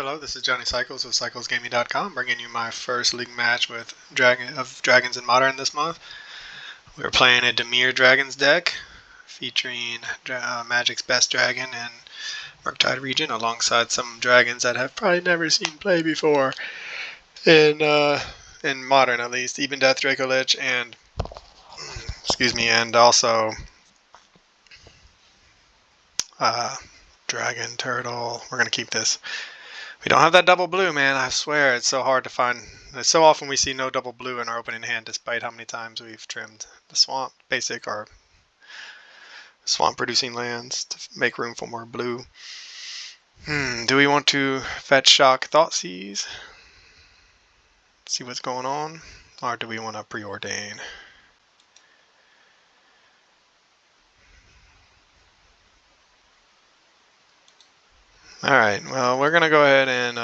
Hello, this is Johnny Cycles of CyclesGaming.com, bringing you my first league match with Dragons in Modern this month. We're playing a Dimir Dragons deck, featuring Magic's best dragon and Murktide region, alongside some dragons that have probably never seen play before in Modern, at least. Ebondeath, Dracolich, and and also Dragon Turtle. We're gonna keep this. We don't have that double blue, man. I swear, it's so hard to find. So often we see no double blue in our opening hand, despite how many times we've trimmed the swamp, basic or swamp producing lands to make room for more blue. Do we want to fetch Shock Thoughtseize? See what's going on? Or do we want to preordain? Alright, well, we're going to go ahead and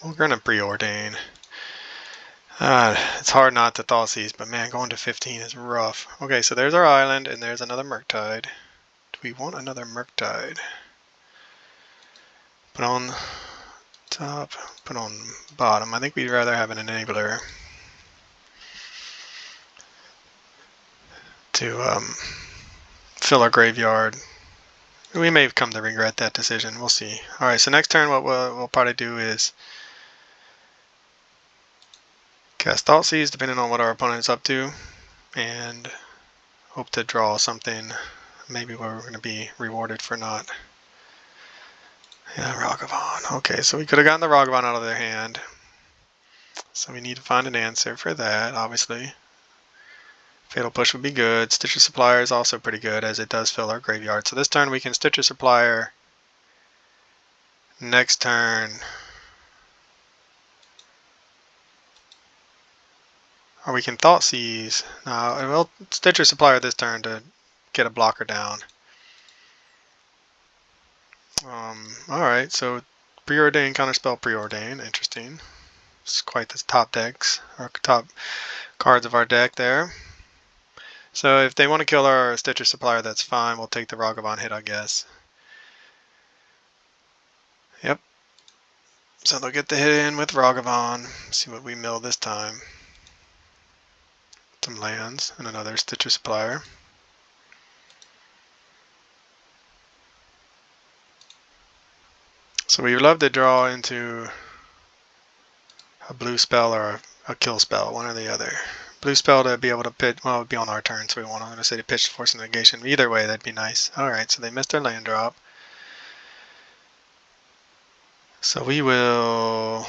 we're going to preordain. It's hard not to Thoughtseize, but man, going to 15 is rough. Okay, so there's our island, and there's another Murktide. Do we want another Murktide? Put on top, put on bottom. I think we'd rather have an enabler to fill our graveyard. We may come to regret that decision. We'll see. Alright, so next turn what we'll probably do is cast Thoughtseize, depending on what our opponent's up to, and hope to draw something maybe where we're going to be rewarded for not. Yeah, Ragavan. Okay, so we could have gotten the Ragavan out of their hand. So we need to find an answer for that, obviously. Fatal Push would be good. Stitcher Supplier is also pretty good, as it does fill our graveyard. So this turn we can Stitcher Supplier. Next turn, or we can Thoughtseize. No, we'll Stitcher Supplier this turn to get a blocker down. Alright, so Preordain, Counterspell, Preordain. Interesting. It's quite the top decks, or top cards of our deck there. So if they want to kill our Stitcher Supplier, that's fine. We'll take the Ragavan hit, I guess. Yep. So they'll get the hit in with Ragavan. See what we mill this time. Some lands and another Stitcher Supplier. So we would love to draw into a blue spell or a kill spell, one or the other. Blue spell to be able to pitch, well, it would be on our turn, so we want to say to pitch, force, and negation. Either way, that'd be nice. Alright, so they missed their land drop. So we will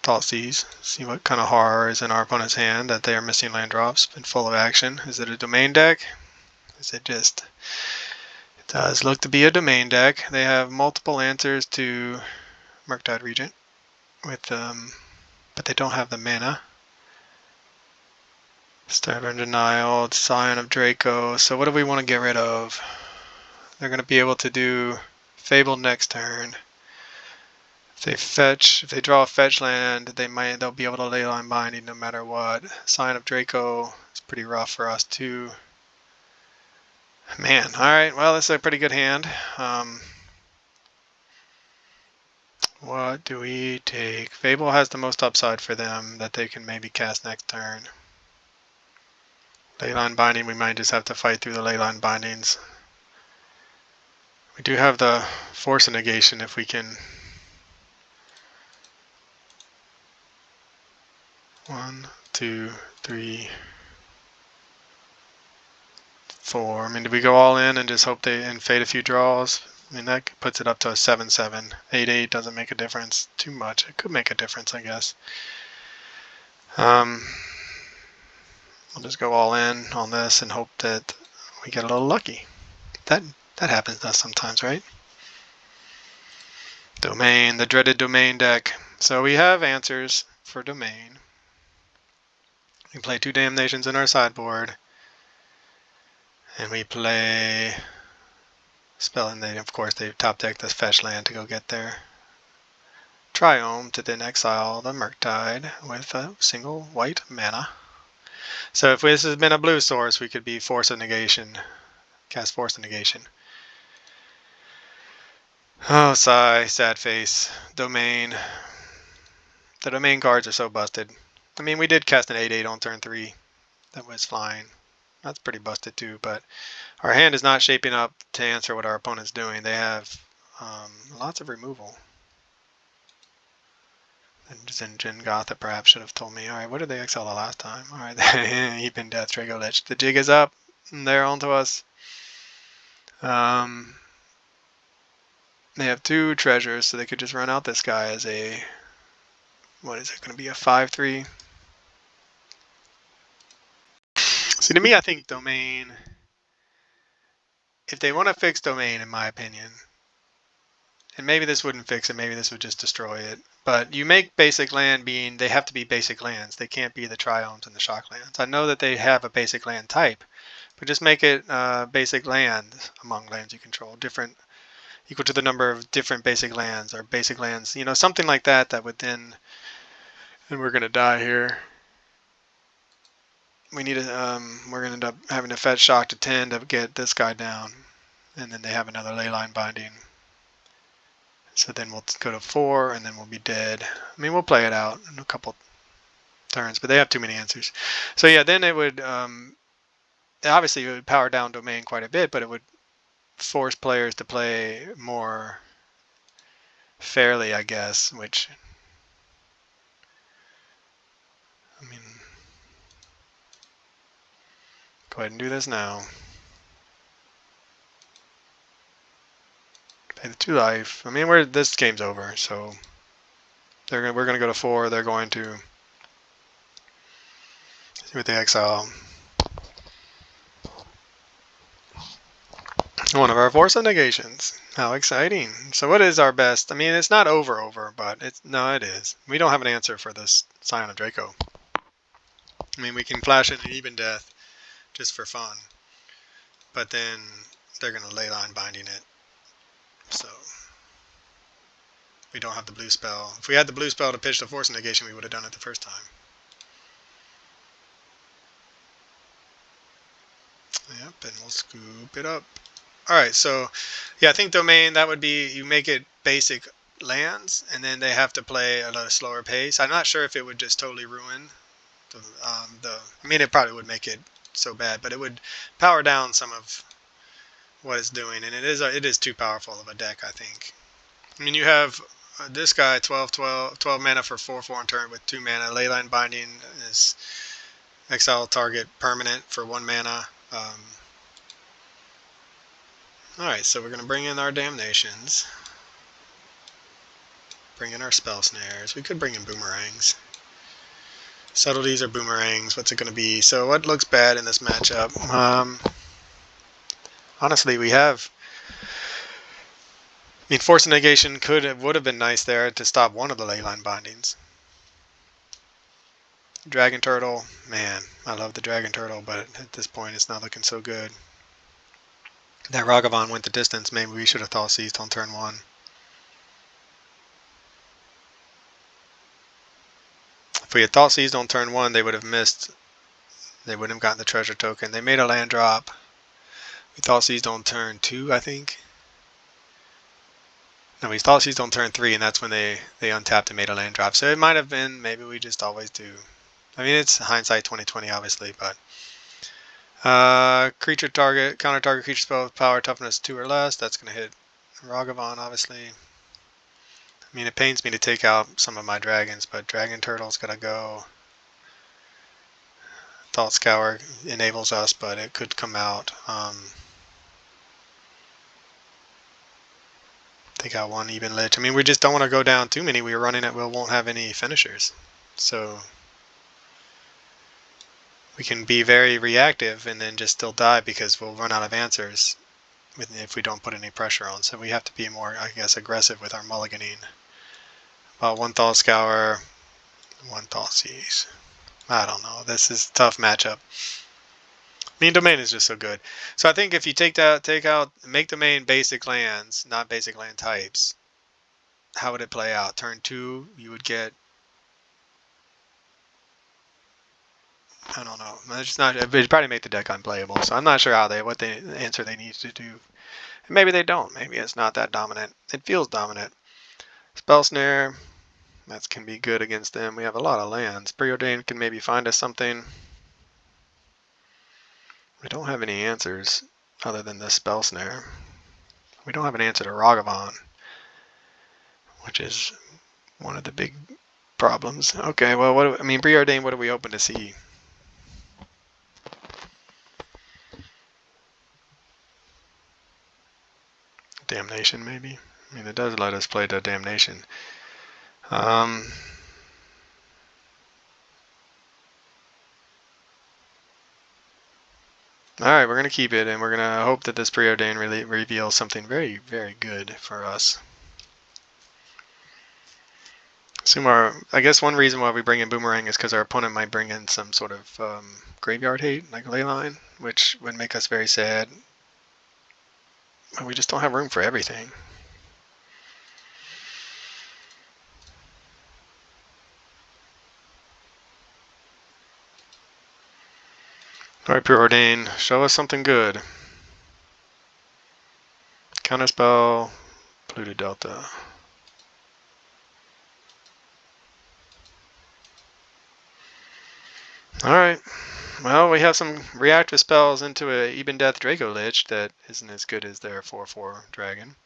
Thoughtseize, see what kind of horror is in our opponent's hand that they are missing land drops and full of action. Is it a domain deck? Is it just... It does look to be a domain deck. They have multiple answers to Murktide Regent, with but they don't have the mana. Stubborn Denial, Scion of Draco. So what do we want to get rid of? They're going to be able to do Fable next turn. If they draw a fetch land, they'll be able to Leyline Binding no matter what. Scion of Draco is pretty rough for us too. Man, alright, well, this is a pretty good hand. What do we take? Fable has the most upside for them that they can maybe cast next turn. Leyline Binding, we might just have to fight through the Leyline Bindings. We do have the Force of Negation if we can. 1, 2, 3, 4. I mean, do we go all in and just hope they fade a few draws? I mean, that puts it up to a 7-7. 8-8 doesn't make a difference too much. It could make a difference, I guess. We'll just go all in on this and hope that we get a little lucky. That happens to us sometimes, right? Domain, the dreaded domain deck. So we have answers for domain. We play 2 Damnations in our sideboard. And we play spell, and they, of course, they top deck this fetch land to go get their Triome to then exile the Murktide with a single white mana. So if this has been a blue source, we could be Force of Negation. Cast Force of Negation. Oh, sigh. Sad face. Domain. The domain cards are so busted. I mean, we did cast an 8/8 on turn 3. That was fine. That's pretty busted too, but our hand is not shaping up to answer what our opponent's doing. They have lots of removal. And Zinjin Gotha perhaps should have told me. Alright, what did they exile the last time? Alright, Ebondeath, Dracolich. The jig is up. And they're onto us. They have 2 treasures, so they could just run out this guy as a... What is it going to be? A 5/3? See, to me, I think Domain... If they want to fix Domain, in my opinion... And maybe this wouldn't fix it, maybe this would just destroy it. But you make basic land being, they have to be basic lands. They can't be the triomes and the shock lands. I know that they have a basic land type, but just make it basic land among lands you control. Different, equal to the number of different basic lands, or basic lands, you know, something like that, that would then, and we're going to die here. We need to, we're going to end up having to fetch shock to 10 to get this guy down. And then they have another leyline binding. So then we'll go to 4, and then we'll be dead. I mean, we'll play it out in a couple turns, but they have too many answers. So yeah, then it would, obviously it would power down Domain quite a bit, but it would force players to play more fairly, I guess, which, I mean, go ahead and do this now. Pay the 2 life. I mean, this game's over, so we're going to go to 4. They're going to see what they exile. One of our Force of Negations. How exciting. So what is our best? I mean, it's not over, but no, it is. We don't have an answer for this Scion of Draco. I mean, we can flash in an Ebondeath just for fun. But then they're going to leyline binding it. So we don't have the blue spell. If we had the blue spell to pitch the Force of Negation, we would have done it the first time. Yep, and we'll scoop it up. Alright, so yeah, I think Domain, that would be, you make it basic lands, and then they have to play at a slower pace. I'm not sure if it would just totally ruin I mean, it probably would make it so bad, but it would power down some of what it's doing, and it is too powerful of a deck, I think. I mean, you have this guy, 12 mana for 4/4 on turn with 2 mana. Leyline Binding is exile target permanent for 1 mana. Alright, so we're going to bring in our Damnations. Bring in our Spell Snares. We could bring in Boomerangs. Subtleties or Boomerangs. What's it going to be? So what looks bad in this matchup? Honestly, we have... I mean, Force of Negation would have been nice there to stop one of the Leyline Bindings. Dragon Turtle. Man, I love the Dragon Turtle, but at this point it's not looking so good. That Ragavan went the distance. Maybe we should have thought seized on turn 1. If we had thought seized on turn 1, they would have missed. They wouldn't have gotten the treasure token. They made a land drop. We thought seized on turn 2, I think. No, we thought seized on turn 3, and that's when they untapped and made a land drop. So it might have been, maybe we just always do. I mean, it's hindsight 2020, obviously, but creature target, counter target creature spell with power toughness 2 or less. That's going to hit Ragavan, obviously. I mean, it pains me to take out some of my dragons, but Dragon Turtle's got to go. Thought Scour enables us, but it could come out. Take out 1 even lich. I mean, we just don't want to go down too many. We're running it, we won't have any finishers. So we can be very reactive and then just still die because we'll run out of answers if we don't put any pressure on. So we have to be more, I guess, aggressive with our mulliganing. About 1 Thought Scour, 1 Thought Seize. I don't know. This is a tough matchup. I mean, Domain is just so good. So I think if you make Domain basic lands, not basic land types, how would it play out? Turn 2, you would get I don't know. It's just not. It'd probably make the deck unplayable. So I'm not sure how what the answer they need to do. Maybe they don't. Maybe it's not that dominant. It feels dominant. Spell Snare. That can be good against them. We have a lot of lands. Preordained can maybe find us something. We don't have any answers other than the Spell Snare. We don't have an answer to Ragavan, which is one of the big problems. Okay, well, Preordained, what are we open to see? Damnation, maybe? I mean, it does let us play the Damnation. Alright, we're going to keep it, and we're going to hope that this Preordained really reveals something very, very good for us. I guess one reason why we bring in Boomerang is because our opponent might bring in some sort of graveyard hate, like Leyline, which would make us very sad. But we just don't have room for everything. Alright, Preordained, show us something good. Counterspell, Pluto Delta. Alright, well, we have some reactive spells into a Ebondeath Dracolich that isn't as good as their 4/4 dragon.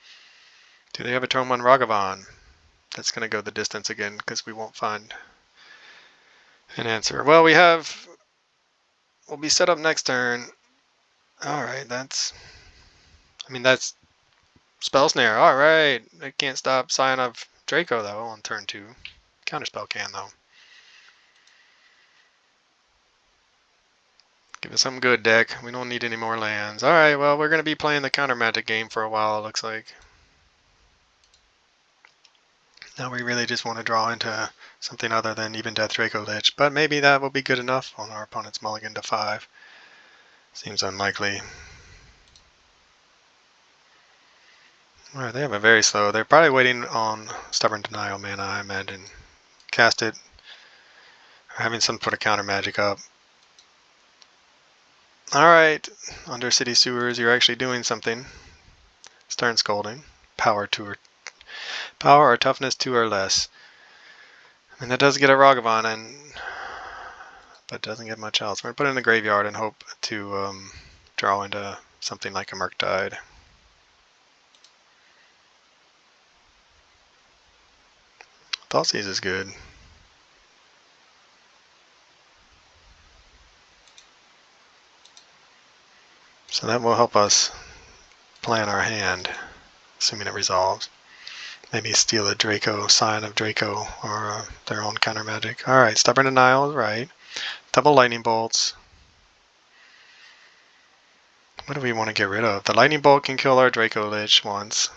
Do they have a turn 1 Ragavan? That's going to go the distance again because we won't find an answer. Well, we'll be set up next turn. Alright, that's Spell Snare. Alright, I can't stop Scion of Draco though on turn 2. Counterspell can though. Give us something good, deck. We don't need any more lands. Alright, well, we're going to be playing the counter magic game for a while, it looks like. Now we really just want to draw into something other than Ebondeath Dracolich, but maybe that will be good enough on our opponent's mulligan to 5. Seems unlikely. Alright, they have a very slow. They're probably waiting on Stubborn Denial mana, I imagine. Cast it. Or having some sort of counter magic up. Alright, Undercity Sewers, you're actually doing something. Stern Scolding. Power or toughness 2 or less. I mean, that does get a Ragavan, but doesn't get much else. We're going to put it in the graveyard and hope to draw into something like a Murktide. Thoughtseize is good. So that will help us plan our hand, assuming it resolves. Maybe steal a Draco, Scion of Draco, or their own counter magic. Alright, Stubborn Denial is right. Double Lightning Bolts. What do we want to get rid of? The Lightning Bolt can kill our Dracolich once.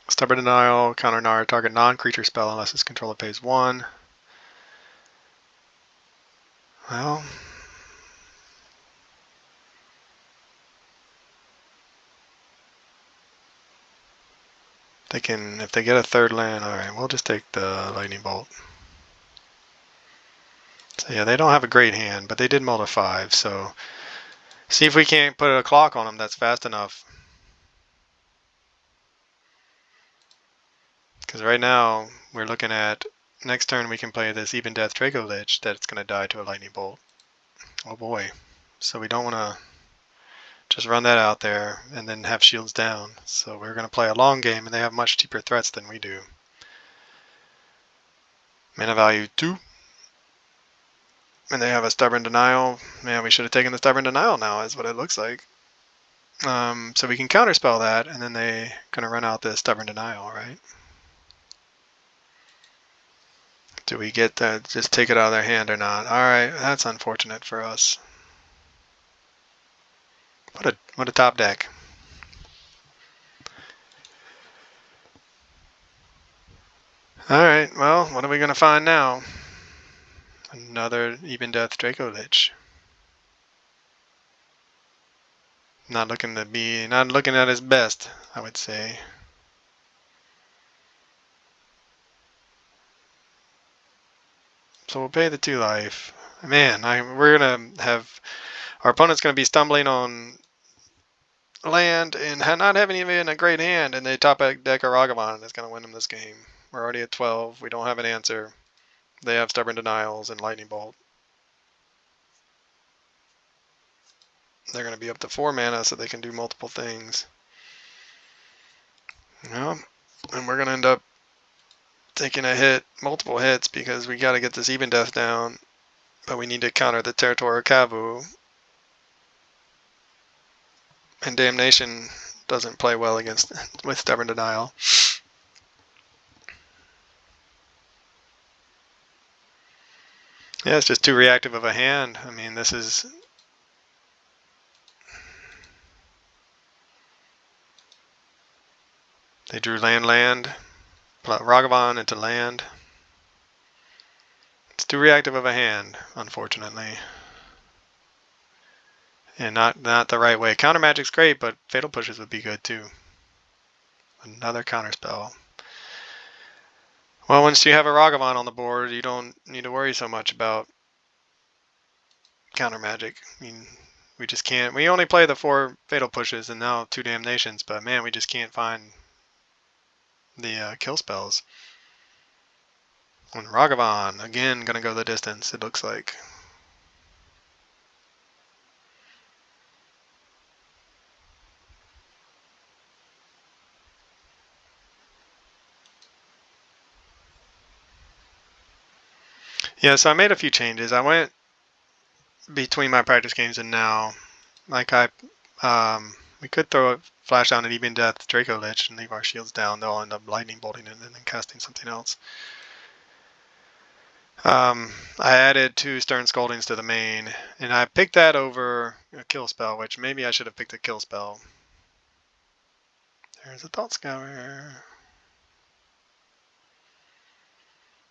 Stubborn Denial, counter target non-creature spell unless its controller pays 1. Well, if they get a third land, alright, we'll just take the Lightning Bolt. So yeah, they don't have a great hand, but they did mull to 5, so see if we can't put a clock on them that's fast enough. Because right now, we're looking at, next turn we can play this Ebondeath Dracolich that's going to die to a Lightning Bolt. Oh boy. So we don't want to just run that out there and then have shields down. So we're going to play a long game, and they have much cheaper threats than we do. Mana value 2. And they have a Stubborn Denial. Man, we should have taken the Stubborn Denial now, is what it looks like. So we can counterspell that, and then they're going to run out the Stubborn Denial, right? Do we get that? Just take it out of their hand or not? Alright, that's unfortunate for us. What a top deck. Alright, well, what are we going to find now? Another Ebondeath Dracolich. Not looking at his best, I would say. So we'll pay the 2 life. Man, we're gonna have our opponent's gonna be stumbling on land and not having even a great hand, and they top deck a Ragavan, and it's gonna win them this game. We're already at 12. We don't have an answer. They have Stubborn Denials and Lightning Bolt. They're gonna be up to 4 mana, so they can do multiple things. Yeah, and we're gonna end up taking a hit, multiple hits, because we gotta get this Ebondeath down, but we need to counter the Territorial Kavu. And Damnation doesn't play well against with Stubborn Denial. Yeah, it's just too reactive of a hand. I mean, this is... They drew land, Ragavan into land. It's too reactive of a hand, unfortunately. And not the right way. Counter Magic's great, but Fatal Pushes would be good too. Another counter spell. Well, once you have a Ragavan on the board, you don't need to worry so much about counter magic. I mean, we just can't. We only play the 4 Fatal Pushes and now 2 Damnations, but man, we just can't find the kill spells. And Ragavan, again, gonna go the distance, it looks like. Yeah, so I made a few changes. I went between my practice games and now. Like we could throw a flash down an Ebondeath Dracolich and leave our shields down. They'll end up lightning bolting it and then casting something else. I added 2 Stern Scoldings to the main, and I picked that over a kill spell, which maybe I should have picked a kill spell. There's a Thought Scour.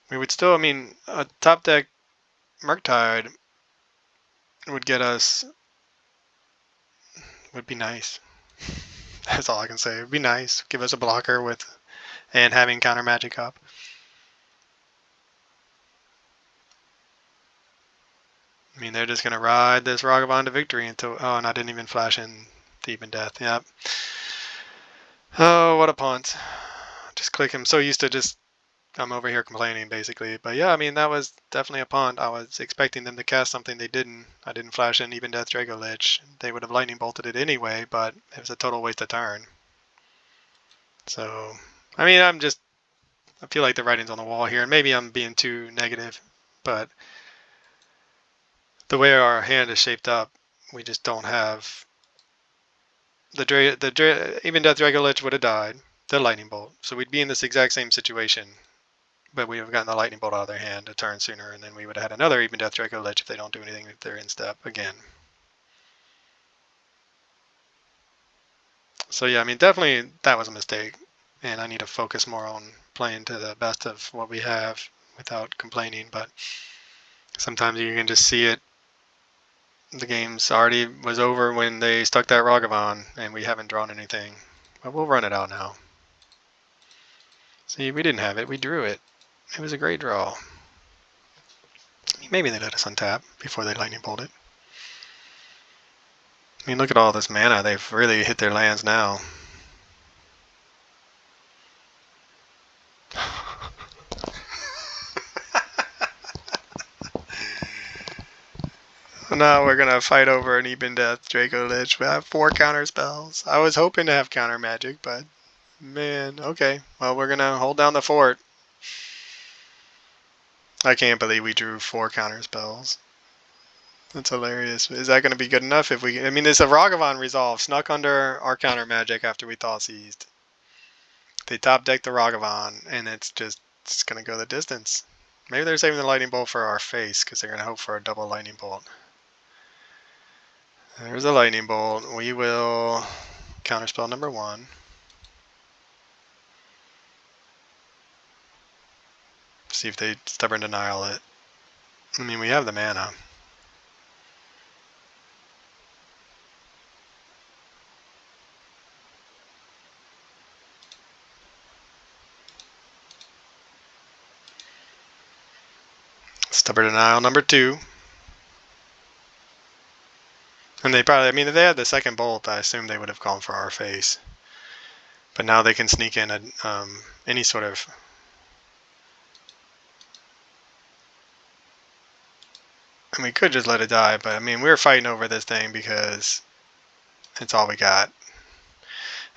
We would still, I mean, a top deck Murktide would get us, would be nice. That's all I can say. It'd be nice. Give us a blocker with, and having counter magic up. I mean, they're just gonna ride this Ragavan to victory until. Oh, and I didn't even flash in the Ebondeath. Yep. Oh, what a punt! Just click him. So used to just. I'm over here complaining basically, but yeah, I mean that was definitely a punt. I was expecting them to cast something they didn't. I didn't flash in Ebondeath Dracolich. They would have lightning bolted it anyway, but it was a total waste of turn. So, I mean, I feel like the writing's on the wall here, and maybe I'm being too negative, but the way our hand is shaped up, we just don't have even Death Dracolich would have died, the lightning bolt. So we'd be in this exact same situation, but we would have gotten the lightning bolt out of their hand a turn sooner, and then we would have had another even Death Dracolich if they don't do anything if they're in step again. So yeah, I mean, definitely that was a mistake, and I need to focus more on playing to the best of what we have without complaining, but sometimes you can just see it. The game's already was over when they stuck that Ragavan, and we haven't drawn anything. But we'll run it out now. See, we didn't have it. We drew it. It was a great draw. Maybe they let us untap before they lightning bolt it. I mean, look at all this mana. They've really hit their lands now. Now we're gonna fight over an Ebondeath Dracolich. We have 4 counter spells. I was hoping to have counter magic, but man, okay. Well, we're gonna hold down the fort. I can't believe we drew 4 counter spells. That's hilarious. Is that gonna be good enough if we? I mean, it's a Ragavan resolve snuck under our counter magic after we Thought Seized. They top deck the Ragavan, and it's gonna go the distance. Maybe they're saving the lightning bolt for our face because they're gonna hope for a double lightning bolt. There's a lightning bolt. We will counterspell number 1. See if they Stubborn Denial it. I mean, we have the mana. Stubborn Denial number 2. And they probably, I mean, if they had the second bolt, I assume they would have gone for our face. But now they can sneak in any sort of... And we could just let it die, but I mean, we were fighting over this thing because it's all we got.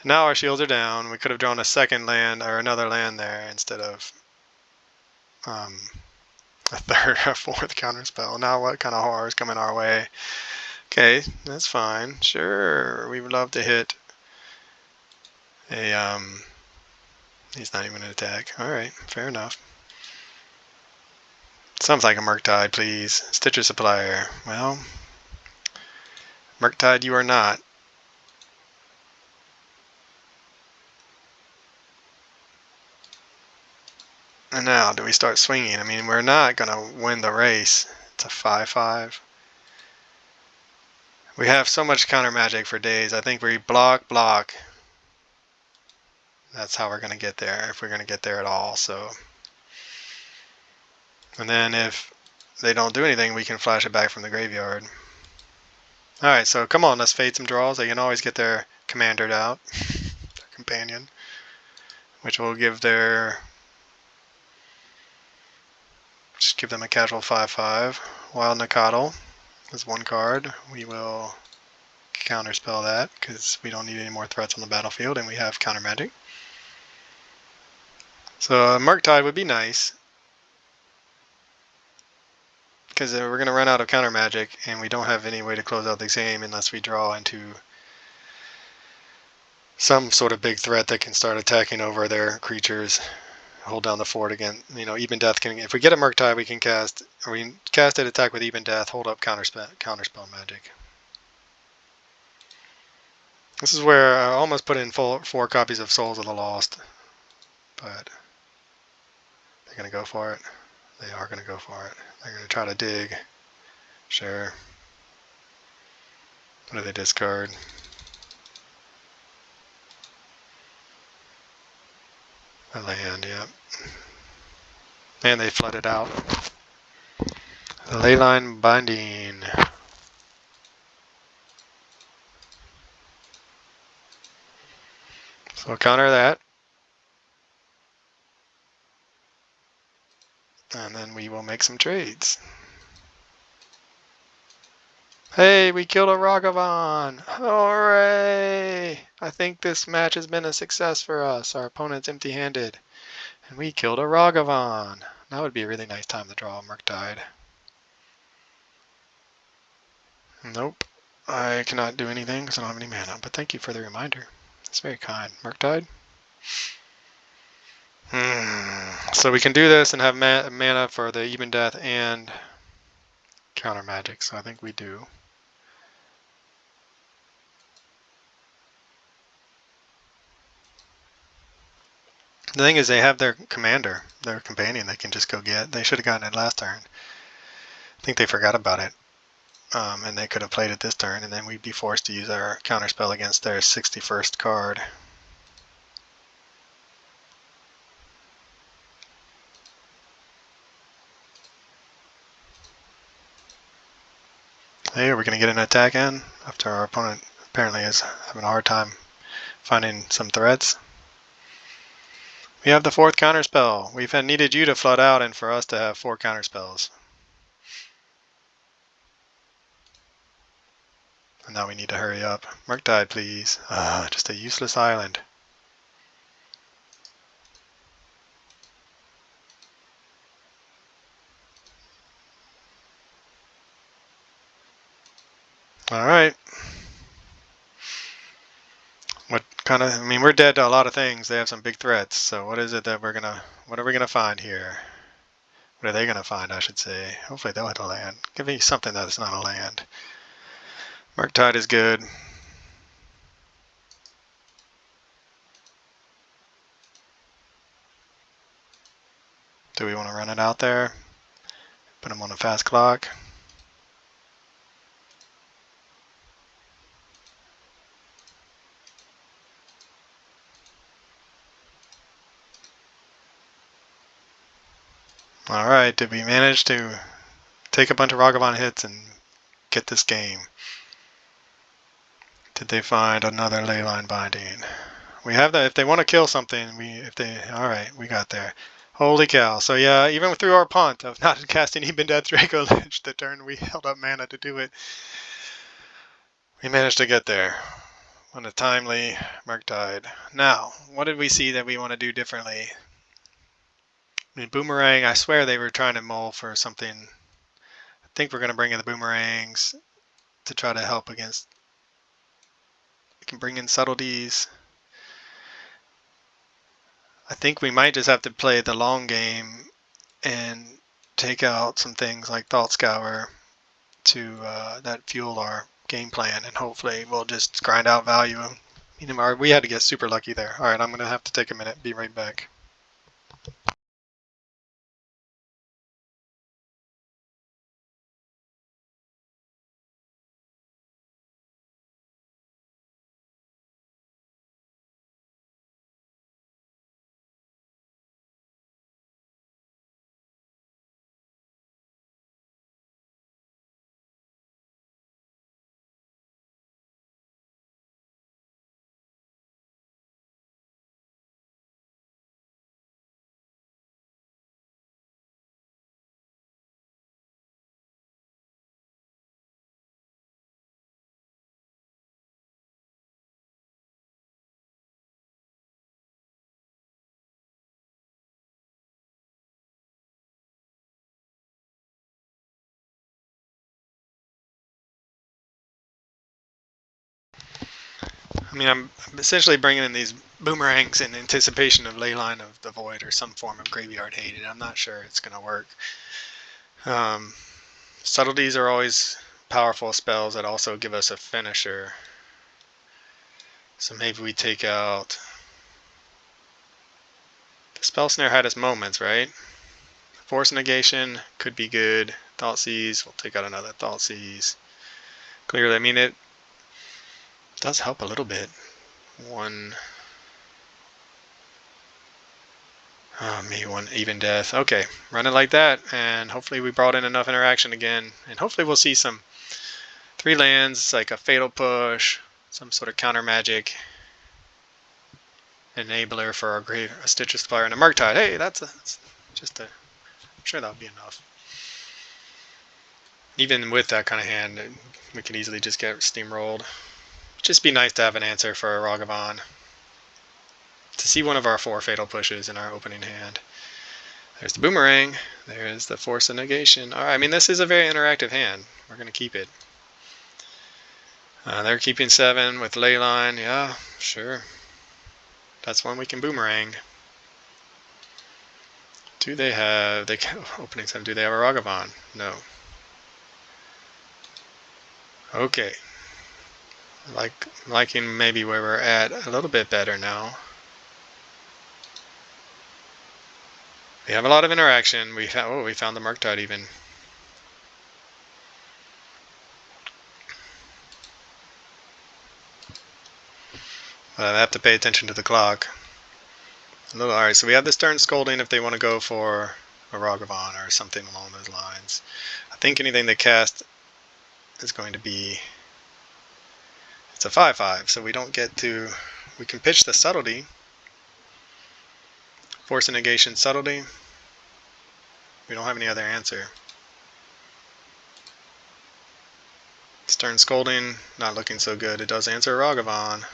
And now our shields are down. We could have drawn a second land or another land there instead of a third or fourth counterspell. Now what kind of horror is coming our way? Okay, that's fine. Sure, we would love to hit a he's not even an attack. Alright, fair enough. Sounds like a Murktide, please. Stitcher Supplier. Well, Murktide you are not. And now, do we start swinging? I mean, we're not going to win the race. It's a 5-5. We have so much counter magic for days. I think we block. That's how we're going to get there, if we're going to get there at all. So, and then if they don't do anything, we can flash it back from the graveyard. Alright, so come on, let's fade some draws. They can always get their commander out, their companion, which will give their... Just give them a casual 5-5. Wild Nakatl is one card. We will counterspell that because we don't need any more threats on the battlefield and we have counter magic. So a Murktide would be nice because we're going to run out of counter magic and we don't have any way to close out this game unless we draw into some sort of big threat that can start attacking over their creatures. Hold down the fort again. You know, Ebondeath can. If we get a Murktide, we can cast, or we can cast it, attack with Ebondeath, hold up counterspell magic. This is where I almost put in 4 copies of Souls of the Lost, but they're gonna go for it. They are gonna go for it. They're gonna try to dig. Sure. What do they discard? A land, yeah. And they flooded out. The Leyline Binding. So we'll counter that. And then we will make some trades. Hey, we killed a Ragavan! Hooray! I think this match has been a success for us. Our opponent's empty-handed. And we killed a Ragavan. That would be a really nice time to draw a Murktide. Nope. I cannot do anything because I don't have any mana, but thank you for the reminder. That's very kind. Murktide? So we can do this and have mana for the Ebondeath and counter magic, so I think we do. The thing is, they have their commander, their companion they can just go get. They should have gotten it last turn. I think they forgot about it. And they could have played it this turn, and then we'd be forced to use our counterspell against their 61st card. Hey, are we going to get an attack in after our opponent apparently is having a hard time finding some threats? We have the 4th counterspell. We've needed you to flood out and for us to have 4 counterspells. And now we need to hurry up. Murktide, please. Just a useless island. Alright. What kind of, I mean, we're dead to a lot of things. They have some big threats. So what is it that we're gonna, what are we gonna find here? What are they gonna find, I should say? Hopefully they'll hit a land. Give me something that is not a land. Murktide is good. Do we want to run it out there? Put them on a fast clock. Alright, did we manage to take a bunch of Ragavan hits and get this game? Did they find another leyline binding? We have that. If they want to kill something, all right, we got there. Holy cow. So yeah, even through our punt of not casting Ebondeath Dracolich the turn we held up mana to do it, we managed to get there on a timely Murktide. Now, what did we see that we want to do differently? I mean, Boomerang, I swear they were trying to mull for something. I think we're going to bring in the Boomerangs to try to help against. We can bring in Subtleties. I think we might just have to play the long game and take out some things like Thought Scour to that fuel our game plan, and hopefully we'll just grind out value. We had to get super lucky there. All right, I'm going to have to take a minute. Be right back. I mean, I'm essentially bringing in these Boomerangs in anticipation of Leyline of the Void or some form of Graveyard Hated. I'm not sure it's going to work. Subtleties are always powerful spells that also give us a finisher. So maybe we take out... The Spell Snare had its moments, right? Force Negation could be good. Thoughtseize, we'll take out another Thoughtseize. Clearly, I mean, it does help a little bit. Maybe one Ebondeath. Okay, run it like that, and hopefully we brought in enough interaction again, and hopefully we'll see some 3 lands, like a Fatal Push, some sort of counter magic enabler for our a Stitcher Supplier and a Murktide. Hey, that's just I'm sure that'll be enough. Even with that kind of hand, we could easily just get steamrolled. Just be nice to have an answer for a Ragavan. To see one of our 4 Fatal Pushes in our opening hand. There's the Boomerang. There's the Force of Negation. Alright, I mean, this is a very interactive hand. We're going to keep it. They're keeping 7 with Leyline. Yeah, sure. That's one we can Boomerang. Do they have... opening 7. Do they have a Ragavan? No. Okay. Liking maybe where we're at a little bit better now. We have a lot of interaction. We found the Murktide even. I have to pay attention to the clock. Alright, so we have this turn Scolding if they want to go for a Ragavan or something along those lines. I think anything they cast is going to be... It's a 5/5, so we don't get to... We can pitch the Subtlety. Force of Negation, Subtlety. We don't have any other answer. Stern Scolding, not looking so good. It does answer Ragavan.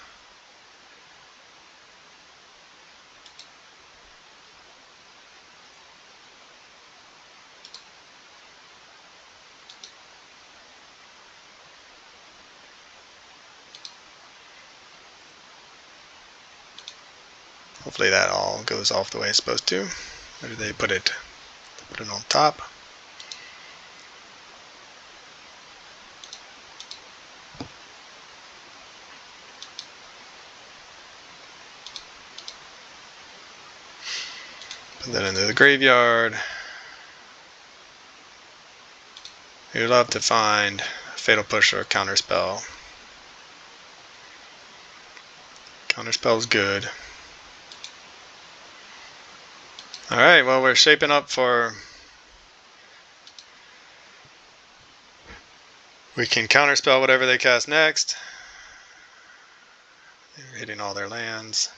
Hopefully that all goes off the way it's supposed to. Where do they put it? Put it on top. Put that into the graveyard. We would love to find a Fatal Push or a Counterspell. Counterspell is good. Alright, well, we're shaping up for... We can counterspell whatever they cast next. They're hitting all their lands.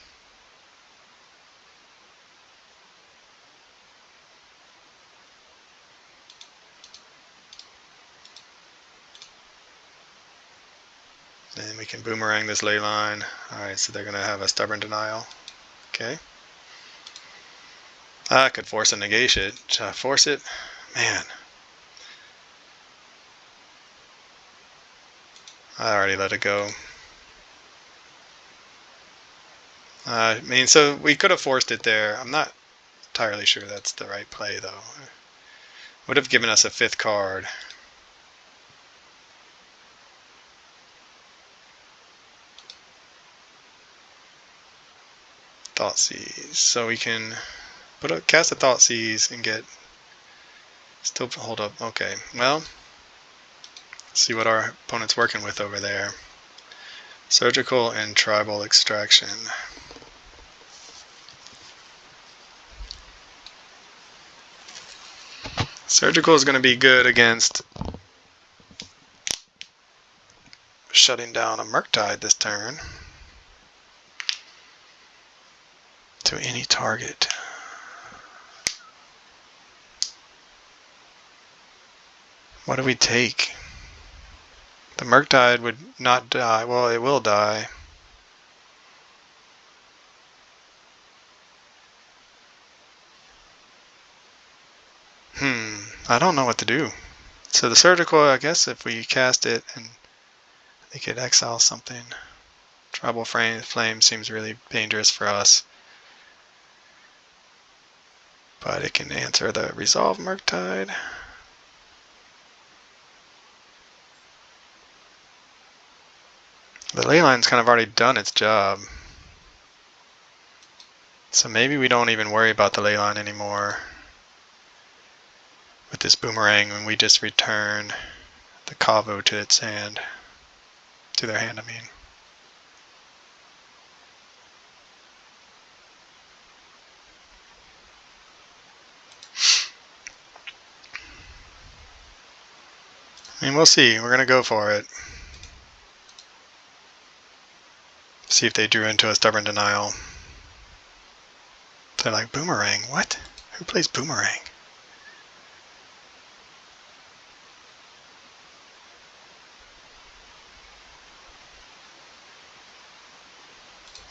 Then we can boomerang this ley line. Alright, so they're going to have a stubborn denial. Okay. I could force a negation. Should I force it? Man. I already let it go. I mean, so we could have forced it there. I'm not entirely sure that's the right play, though. Would have given us a 5th card. Thoughtseize. So we can cast a Thoughtseize and get... Still hold up. Okay. Well, see what our opponent's working with over there. Surgical and Tribal Extraction. Surgical is going to be good against shutting down a Murktide this turn to any target. What do we take? The Murktide would not die. Well, it will die. I don't know what to do. So the Surgical, I guess if we cast it and they could exile something. Tribal Flame seems really dangerous for us. But it can answer the Resolve Murktide. The Leyline's kind of already done its job. So maybe we don't even worry about the Leyline anymore. With this boomerang, when we just return the Kavo to its hand. To their hand, I mean. I mean, we'll see. We're going to go for it. See if they drew into a Stubborn Denial. They're like, Boomerang? What? Who plays Boomerang?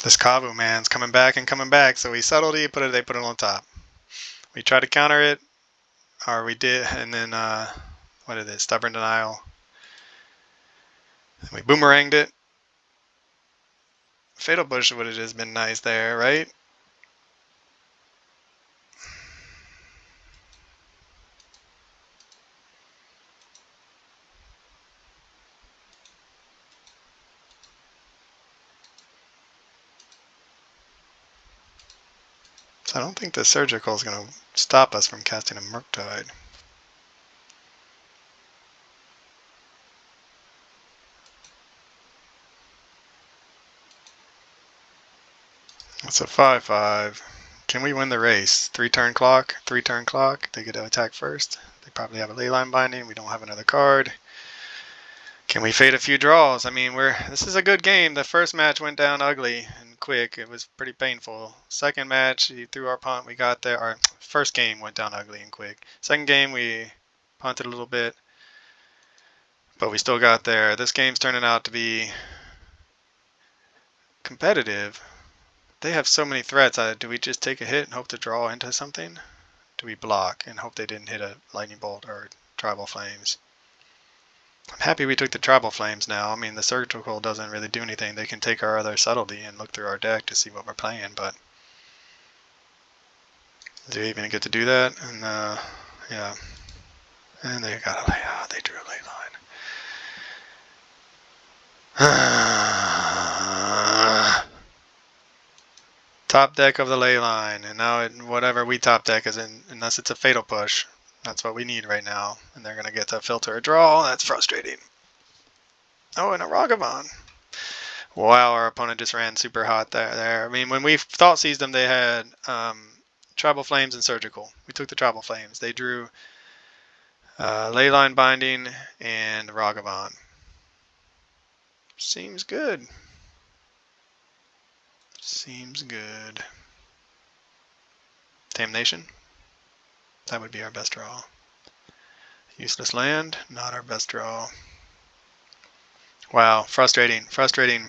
This Kavu man's coming back and coming back, so we subtlety, they put it on top. We tried to counter it, or we did, and then, what is it, Stubborn Denial. And we boomeranged it. Fatal Push would have just been nice there, right? So I don't think the Surgical is going to stop us from casting a Murktide. It's a 5/5. Can we win the race? 3-turn clock, 3-turn clock. They get to attack first. They probably have a Leyline Binding. We don't have another card. Can we fade a few draws? I mean, this is a good game. The first match went down ugly and quick. It was pretty painful. Second match, he threw our punt. We got there. Our first game went down ugly and quick. Second game, we punted a little bit, but we still got there. This game's turning out to be competitive. They have so many threats. Do we just take a hit and hope to draw into something? Do we block and hope they didn't hit a lightning bolt or tribal flames? I'm happy we took the tribal flames now. I mean, the surgical doesn't really do anything. They can take our other subtlety and look through our deck to see what we're playing, but do we even get to do that? And yeah, and they got a lay out. They drew a ley line. Top deck of the ley line, and now whatever we top deck is in, unless it's a fatal push. That's what we need right now, and they're gonna get to filter a draw. That's frustrating. Oh, and a Ragavan. Wow, our opponent just ran super hot there. I mean, when we thought seized them, they had Tribal Flames and Surgical. We took the Tribal Flames. They drew Leyline Binding and Ragavan. Seems good. Seems good. Damnation. That would be our best draw. Useless land. Not our best draw. Wow. Frustrating. Frustrating.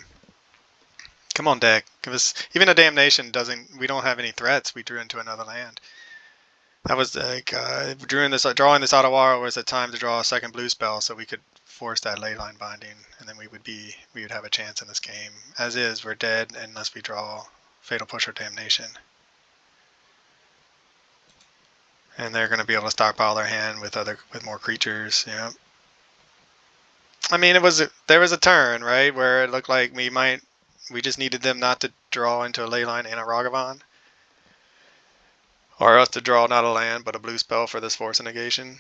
Come on, deck. Give us even a damnation doesn't. We don't have any threats. We drew into another land. That was like drawing this Otawara was a time to draw a second blue spell, so we could force that leyline binding, and then we would have a chance in this game. As is, we're dead unless we draw Fatal Push or Damnation, and they're going to be able to stockpile their hand with more creatures. Yeah. I mean, there was a turn right where it looked like we just needed them not to draw into a leyline and a Ragavan. Or us to draw not a land, but a blue spell for this force of negation.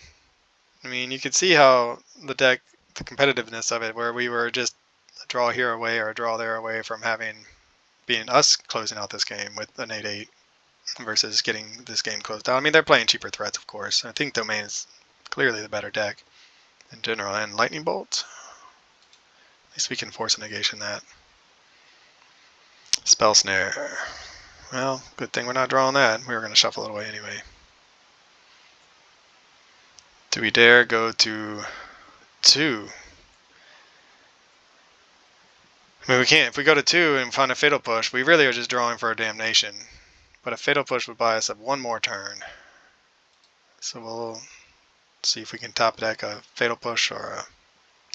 I mean, you can see how the competitiveness of it, where we were just a draw here away or a draw there away from being us closing out this game with an 8/8 versus getting this game closed out. I mean, they're playing cheaper threats, of course. I think Domain is clearly the better deck in general. And Lightning Bolt, at least we can force a negation that. Spell Snare. Well, good thing we're not drawing that. We were going to shuffle it away anyway. Do we dare go to 2? I mean, we can't. If we go to 2 and find a Fatal Push, we really are just drawing for a Damnation. But a Fatal Push would buy us up one more turn. So we'll see if we can top deck a Fatal Push or a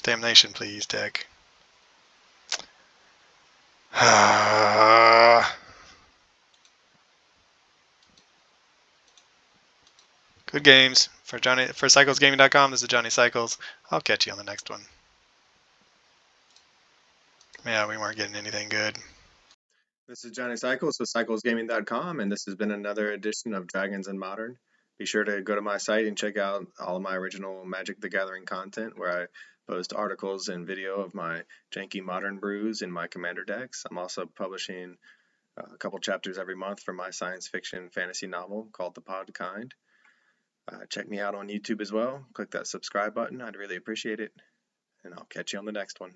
Damnation, please, deck. Good games. For CyclesGaming.com, this is Johnny Cycles. I'll catch you on the next one. Yeah, we weren't getting anything good. This is Johnny Cycles with CyclesGaming.com, and this has been another edition of Dragons and Modern. Be sure to go to my site and check out all of my original Magic the Gathering content, where I post articles and video of my janky modern brews in my commander decks. I'm also publishing a couple chapters every month for my science fiction fantasy novel called The Pod Kind. Check me out on YouTube as well. Click that subscribe button. I'd really appreciate it, and I'll catch you on the next one.